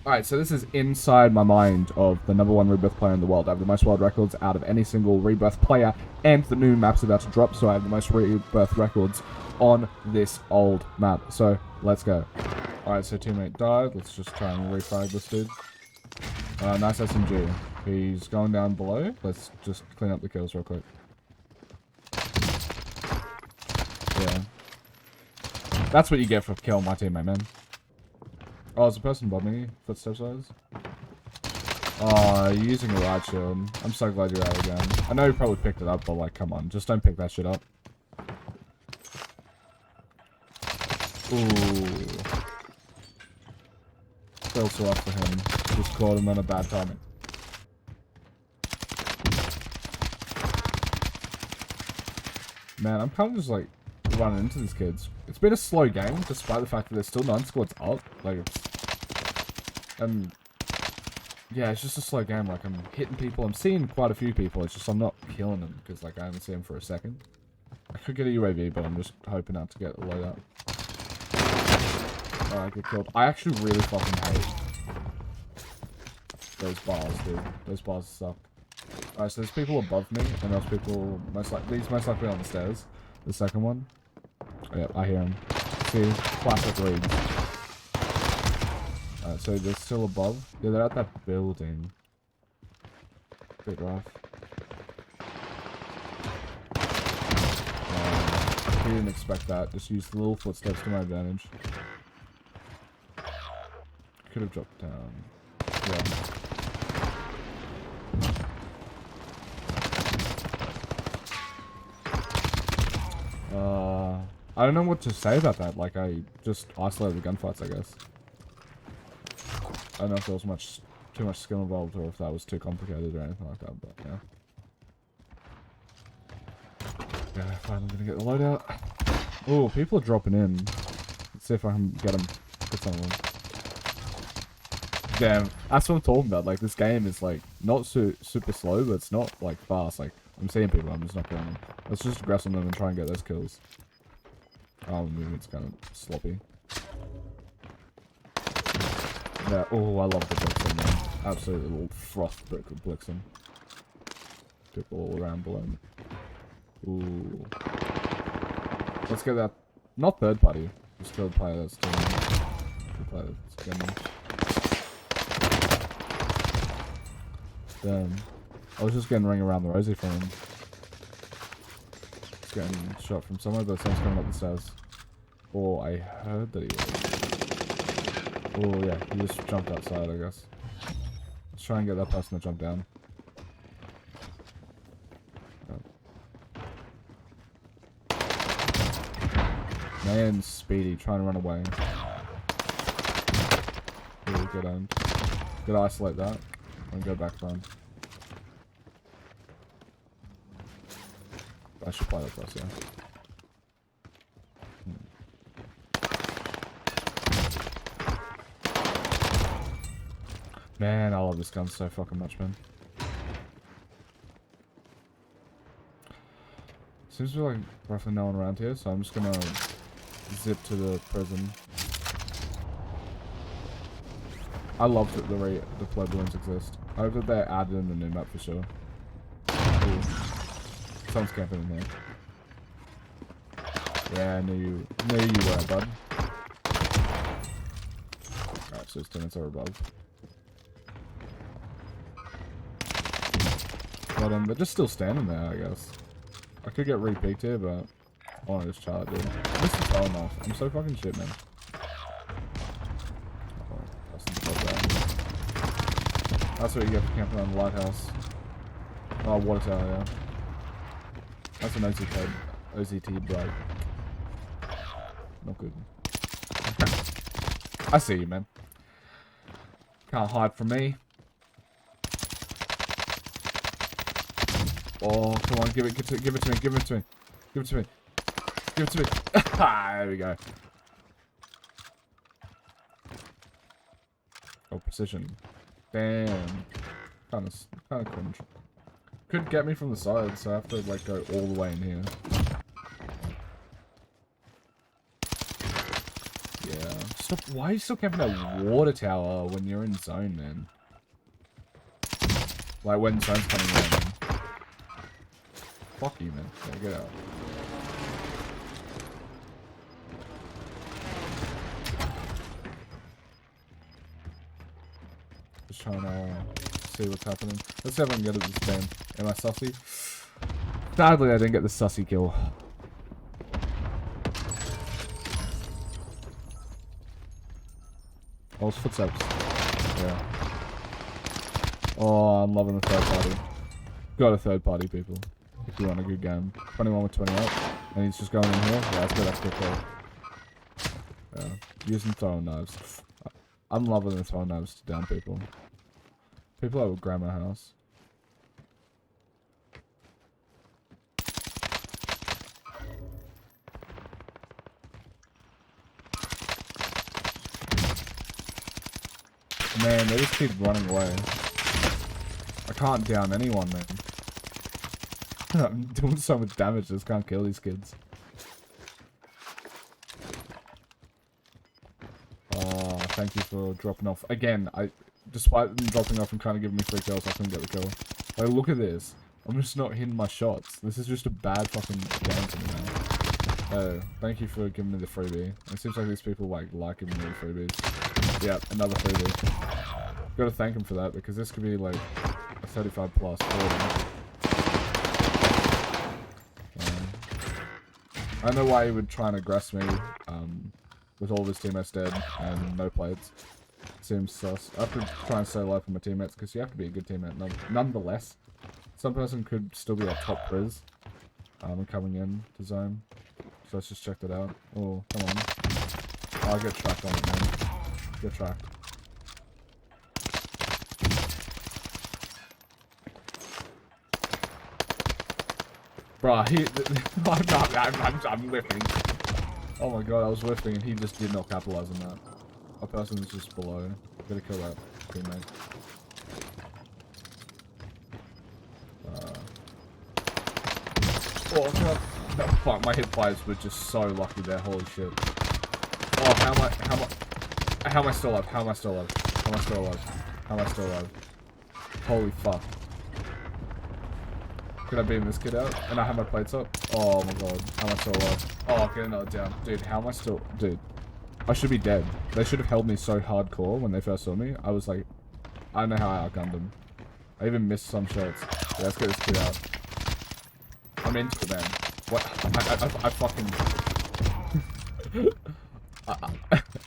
Alright, so this is inside my mind of the #1 Rebirth player in the world. I have the most world records out of any single Rebirth player, and the new map's about to drop, so I have the most Rebirth records on this old map. So, let's go. Alright, so teammate died. Let's just try and refrag this dude. Nice SMG. He's going down below. Let's just clean up the kills real quick. Yeah. That's what you get for killing my teammate, man. Oh, there's a person above me. Footsteps wise. Oh, you're using a riot shield. I'm so glad you're out again. I know you probably picked it up, but like, come on. Just don't pick that shit up. Ooh. Fell so off for him. Just caught him on a bad timing. Man, I'm kind of just like running into these kids. It's been a slow game, despite the fact that there's still 9 squads up. Like, it's... yeah, it's just a slow game. Like, I'm hitting people. I'm seeing quite a few people. It's just I'm not killing them because, like, I haven't seen them for a second. I could get a UAV, but I'm just hoping not to get a loadout. Alright, get killed. I actually really fucking hate those bars, dude. Those bars suck. Alright, so there's people above me, and there's people most likely on the stairs. The second one. Oh, yeah, I hear him. See, classic leads. Alright, so they're still above. Yeah, they're at that building. Bit rough. He didn't expect that. Just use the little footsteps to my advantage. Could have dropped down. Yeah. I don't know what to say about that. Like, I just isolated the gunfights, I guess. I don't know if there was too much skill involved or if that was too complicated or anything like that, but yeah. Yeah, finally gonna get the loadout. Oh, people are dropping in. Let's see if I can get them. Get some of them. Damn, that's what I'm talking about. Like, this game is like not super slow, but it's not like fast. Like, I'm seeing people, I'm just not killing them. Let's just aggress on them and try and get those kills. Oh, the movement's kind of sloppy. Yeah, oh, I love the Blixen, man. Absolutely little froth Blixen. Dip all around below me. Ooh. Let's get that. Not third party. Just third player that's doing it. Third player that's getting them. Damn. I was just getting ring around the rosy from him. He's getting shot from somewhere, but someone's coming up the stairs. Oh, I heard that he was. Oh, yeah, he just jumped outside, I guess. Let's try and get that person to jump down. Man, Speedy, trying to run away. Ooh, get owned. Good isolate that. And go back run. I should play that plus, yeah. Man, I love this gun so fucking much, man. Seems to be like roughly no one around here, so I'm just gonna zip to the prison. I love that the flow balloons exist. I hope that they're added in the new map for sure. Ooh. Someone's camping in here. Yeah, I knew you were, bud. Alright, so his teammates are above. But they're just still standing there, I guess. I could get re-peeked here, but I want to just charge, dude. This is well enough. I'm so fucking shit, man. That's what you get for camping on the lighthouse. Oh, water tower, yeah. That's an OZT break. Not good. I see you, man. Can't hide from me. Oh, come on, give it to me, give it to me, give it to me. Give it to me. Give it to me. There we go. Oh, precision. Damn. Kinda cringe. Could get me from the side, so I have to like go all the way in here. Yeah. Stop. Why are you still camping that water tower when you're in zone, man? Like, when zone's coming in, man. Fuck you, man. Yeah, get out. Just trying to see what's happening. Let's see if I can get at this band. Am I sussy? Sadly, I didn't get the sussy kill. Oh, it's footsteps. Yeah. Oh, I'm loving the third party. Got a third party, people. If you want a good game. 21 with 28. And he's just going in here. Yeah, that's good. That's good call. Yeah. Using throwing knives. I'm loving the throwing knives to down people. People at grandma house. Man, they just keep running away. I can't down anyone, man. I'm doing so much damage, I just can't kill these kids. Oh, thank you for dropping off. Again, despite them dropping off and kind of giving me 3 kills, I couldn't get the kill. Like, look at this. I'm just not hitting my shots. This is just a bad fucking game to me now. Oh, thank you for giving me the freebie. It seems like these people like giving me the freebies. Yeah, another freebie. Gotta thank him for that, because this could be like a 35 plus 40. I know why he would try and aggress me, with all of his teammates dead and no plates. Seems sus. I have to try and stay alive for my teammates, because you have to be a good teammate nonetheless. Some person could still be a top priz, coming in to zone. So let's just check that out. Oh, come on. Oh, I get tracked on it, man. Get tracked. Bruh, I'm whiffing. Oh my god, I was whiffing and he just did not capitalize on that. A person is just below. Gotta kill that teammate. Oh god. No, fuck, my hit fires were just so lucky there, holy shit. Oh, how am I still alive? How am I still alive? How am I still alive? How am I still alive? Holy fuck. Could I beam this kid out? And I have my plates up? Oh my god. How am I still alive? Oh, get another down. Dude, how am I still... Dude. I should be dead. They should have held me so hardcore when they first saw me. I was like... I don't know how I outgunned them. I even missed some shots. Yeah, let's get this kid out. I'm into it, man. What? I fucking...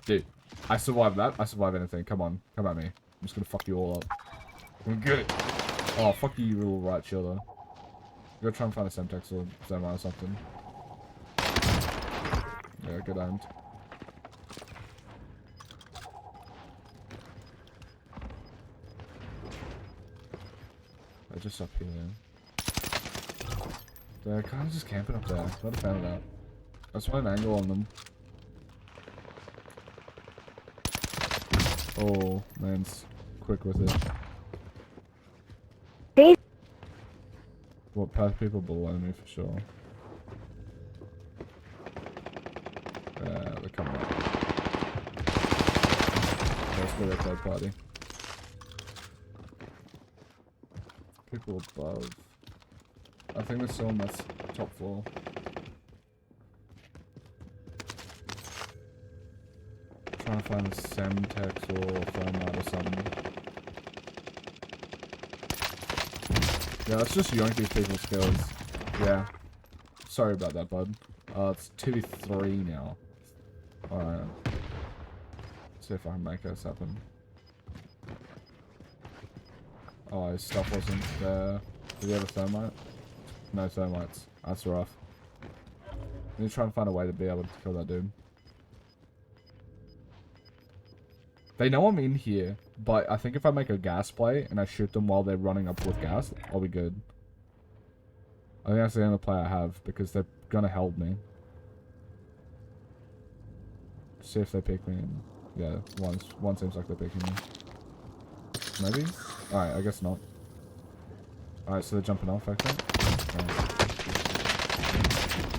Dude. I survived that. I survived anything. Come on. Come at me. I'm just gonna fuck you all up. I'm good. Oh, fuck you, little right shielder. Go try and find a Semtex or Zoma or something. Yeah, good aimed. They're just up here. They're kind of just camping up there. Not a fan of that. I just want an angle on them. Oh, man's quick with it. What, past people below me for sure. They're coming up. Let's go to that third party. People above. I think they're still on that top floor. Trying to find a Semtex or Thermite or something. Yeah, let's just yoink these people's skills. Yeah. Sorry about that, bud. It's 2v3 now. Alright. See if I can make this happen. Oh, his stuff wasn't there. Did he have a thermite? No thermites. That's rough. I need to try and find a way to be able to kill that dude. They know I'm in here, but I think if I make a gas play and I shoot them while they're running up with gas, I'll be good. I think that's the only play I have, because they're gonna help me. See if they pick me. And yeah, one seems like they're picking me. Maybe? Alright, I guess not. Alright, so they're jumping off, I think.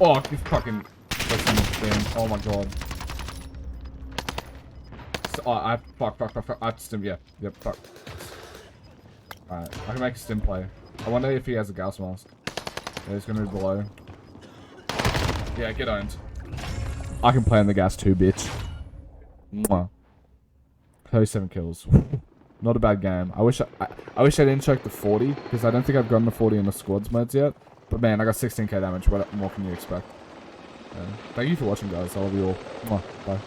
Oh, you fucking... Oh my god. Oh, fuck. I have to stim, yeah. Yep, fuck. Alright, I can make a stim play. I wonder if he has a gas mask. Yeah, he's gonna move below. Yeah, get owned. I can play on the gas too, bitch. Mwah. 37 kills. Not a bad game. I wish I didn't choke the 40, because I don't think I've gotten the 40 in the squads modes yet. But man, I got 16k damage. What more can you expect? Yeah. Thank you for watching, guys. I love you all. Mwah. Bye.